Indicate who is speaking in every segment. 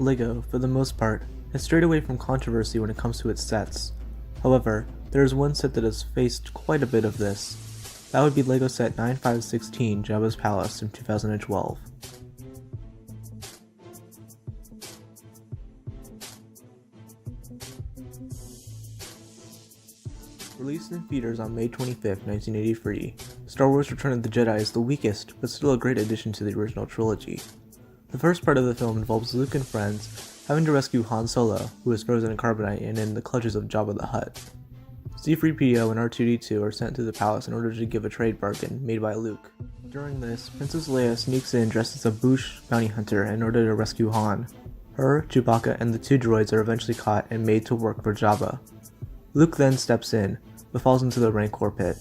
Speaker 1: LEGO, for the most part, has strayed away from controversy when it comes to its sets. However, there is one set that has faced quite a bit of this. That would be LEGO set 9516 Jabba's Palace from 2012. Released in theaters on May 25, 1983, Star Wars Return of the Jedi is the weakest, but still a great addition to the original trilogy. The first part of the film involves Luke and friends having to rescue Han Solo, who is frozen in carbonite and in the clutches of Jabba the Hutt. C-3PO and R2-D2 are sent to the palace in order to give a trade bargain made by Luke. During this, Princess Leia sneaks in dressed as a Boushh bounty hunter in order to rescue Han. Her, Chewbacca, and the two droids are eventually caught and made to work for Jabba. Luke then steps in, but falls into the Rancor pit.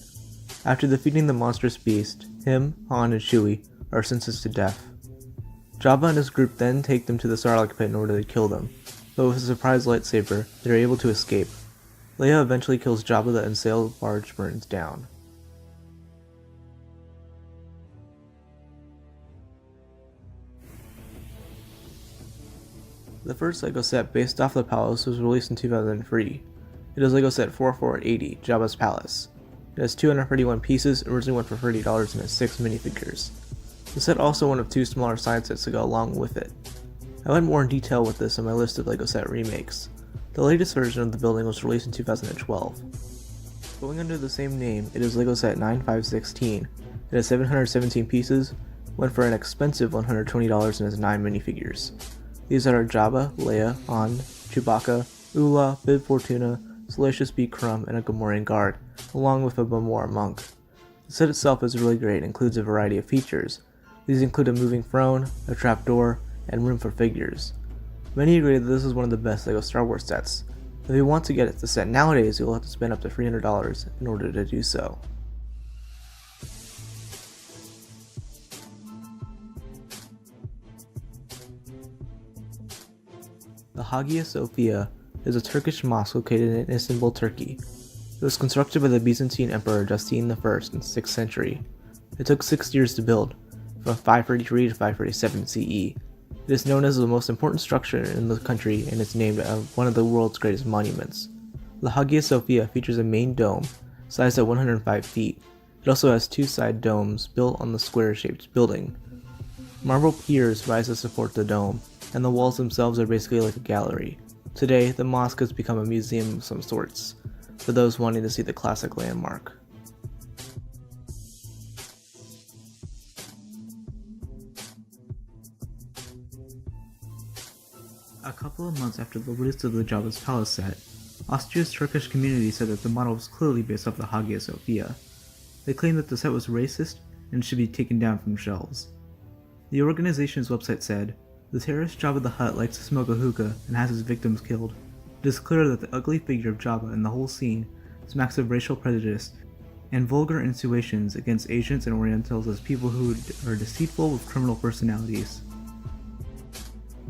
Speaker 1: After defeating the monstrous beast, him, Han, and Chewie are sentenced to death. Jabba and his group then take them to the Sarlacc pit in order to kill them, but with a surprise lightsaber, they are able to escape. Leia eventually kills Jabba, the unsailed barge burns down. The first LEGO set based off the palace was released in 2003. It is LEGO set 4480, Jabba's Palace. It has 231 pieces, originally went for $30 and has 6 minifigures. The set also one of 2 smaller side sets to go along with it. I went more in detail with this on my list of LEGO set remakes. The latest version of the building was released in 2012. Going under the same name, it is LEGO set 9516. It has 717 pieces, went for an expensive $120 and has 9 minifigures. These are Jabba, Leia, Han, Chewbacca, Oola, Bib Fortuna, Salacious B. Crumb, and a Gamorrean guard, along with a Bamora monk. The set itself is really great and includes a variety of features. These include a moving throne, a trapdoor, and room for figures. Many agree that this is one of the best LEGO Star Wars sets. If you want to get the set nowadays, you'll have to spend up to $300 in order to do so. The Hagia Sophia is a Turkish mosque located in Istanbul, Turkey. It was constructed by the Byzantine Emperor Justine I in the 6th century. It took 6 years to build, from 533 to 537 CE. It is known as the most important structure in the country and is named one of the world's greatest monuments. The Hagia Sophia features a main dome, sized at 105 feet. It also has 2 side domes built on the square-shaped building. Marble piers rise to support the dome, and the walls themselves are basically like a gallery. Today, the mosque has become a museum of some sorts, for those wanting to see the classic landmark. A couple of months after the release of the Jabba's Palace set, Austria's Turkish community said that the model was clearly based off the Hagia Sophia. They claimed that the set was racist and should be taken down from shelves. The organization's website said, "The terrorist Jabba the Hutt likes to smoke a hookah and has his victims killed. It is clear that the ugly figure of Jabba in the whole scene smacks of racial prejudice and vulgar insinuations against Asians and Orientals as people who are deceitful with criminal personalities."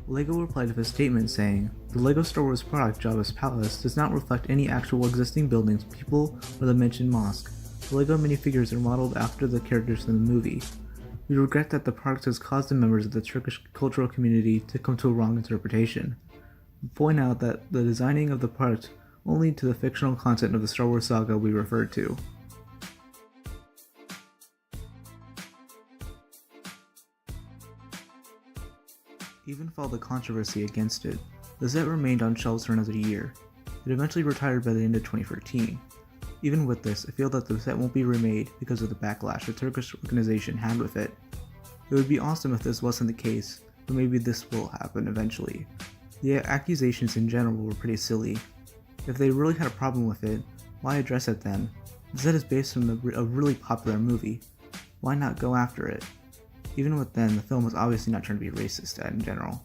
Speaker 1: LEGO replied with a statement saying, "The LEGO Star Wars product Jabba's Palace does not reflect any actual existing buildings, people, or the mentioned mosque. The LEGO minifigures are modeled after the characters in the movie. We regret that the product has caused the members of the Turkish cultural community to come to a wrong interpretation. We point out that the designing of the product only to the fictional content of the Star Wars saga we referred to." Even with all the controversy against it, the set remained on shelves for another year. It eventually retired by the end of 2013. Even with this, I feel that the set won't be remade because of the backlash the Turkish organization had with it. It would be awesome if this wasn't the case, but maybe this will happen eventually. The accusations in general were pretty silly. If they really had a problem with it, why address it then? The set is based on a really popular movie. Why not go after it? Even with then, the film was obviously not trying to be racist in general.